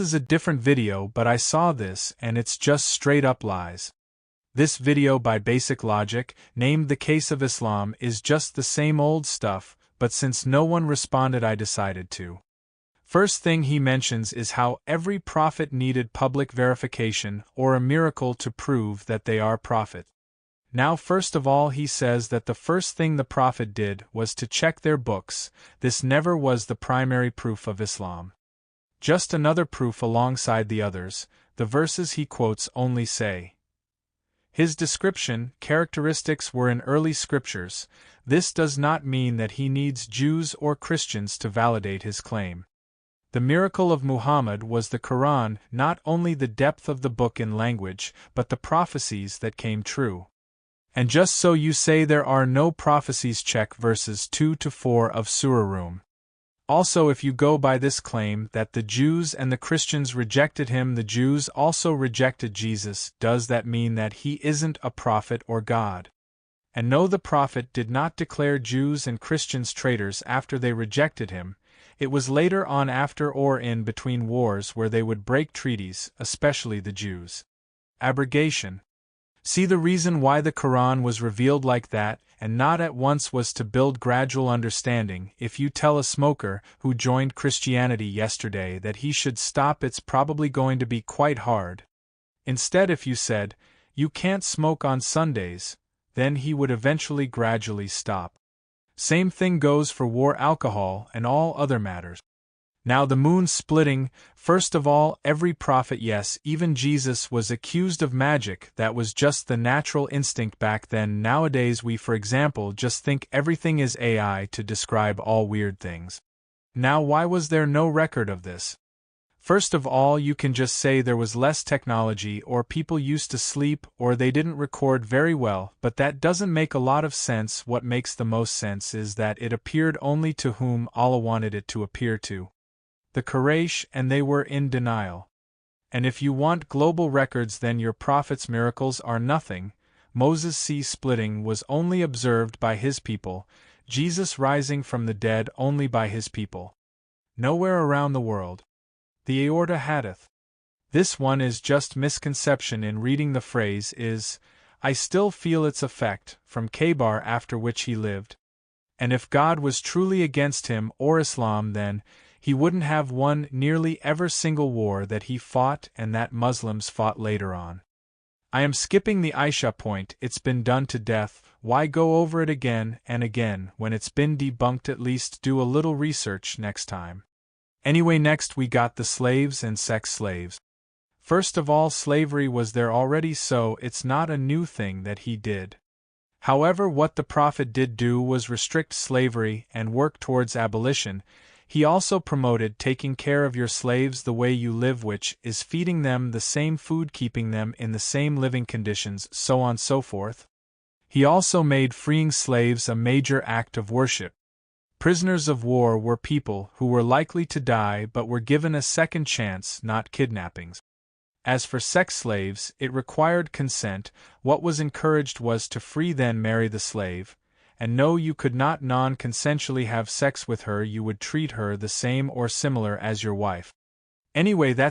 is a different video, but I saw this and it's just straight up lies. This video by Basic Logic, named The Case of Islam, is just the same old stuff, but since no one responded I decided to. First thing he mentions is how every prophet needed public verification or a miracle to prove that they are prophet. Now first of all he says that the first thing the prophet did was to check their books. This never was the primary proof of Islam. Just another proof alongside the others. The verses he quotes only say his description, characteristics were in early scriptures. This does not mean that he needs Jews or Christians to validate his claim. The miracle of Muhammad was the Quran, not only the depth of the book in language, but the prophecies that came true. And just so you say there are no prophecies, check verses 2 to 4 of Surah Rum. Also, if you go by this claim that the Jews and the Christians rejected him, the Jews also rejected Jesus, does that mean that he isn't a prophet or God? And no, the prophet did not declare Jews and Christians traitors after they rejected him. It was later on, after or in between wars, where they would break treaties, especially the Jews. Abrogation. See, the reason why the Quran was revealed like that, and not at once, was to build gradual understanding. If you tell a smoker who joined Christianity yesterday that he should stop, it's probably going to be quite hard. Instead, if you said, you can't smoke on Sundays, then he would eventually gradually stop. Same thing goes for war, alcohol, and all other matters. Now the moon splitting, first of all, every prophet, yes, even Jesus, was accused of magic. That was just the natural instinct back then. Nowadays we, for example, just think everything is AI to describe all weird things. Now why was there no record of this? First of all, you can just say there was less technology, or people used to sleep, or they didn't record very well, but that doesn't make a lot of sense. What makes the most sense is that it appeared only to whom Allah wanted it to appear to. The Quraysh, and they were in denial. And if you want global records, then your prophet's miracles are nothing. Moses' sea splitting was only observed by his people, Jesus rising from the dead only by his people. Nowhere around the world. The aorta hadith. This one is just misconception in reading the phrase is, I still feel its effect, from Khaybar, after which he lived. And if God was truly against him or Islam, then he wouldn't have won nearly every single war that he fought and that Muslims fought later on. I am skipping the Aisha point. It's been done to death. Why go over it again and again when it's been debunked? At least do a little research next time. Anyway, next we got the slaves and sex slaves. First of all, slavery was there already, so it's not a new thing that he did. However, what the prophet did do was restrict slavery and work towards abolition. He also promoted taking care of your slaves the way you live, which is feeding them the same food, keeping them in the same living conditions, so on and so forth. He also made freeing slaves a major act of worship. Prisoners of war were people who were likely to die but were given a second chance, not kidnappings. As for sex slaves, it required consent. What was encouraged was to free, then marry the slave. And no, you could not non-consensually have sex with her. You would treat her the same or similar as your wife. Anyway, that's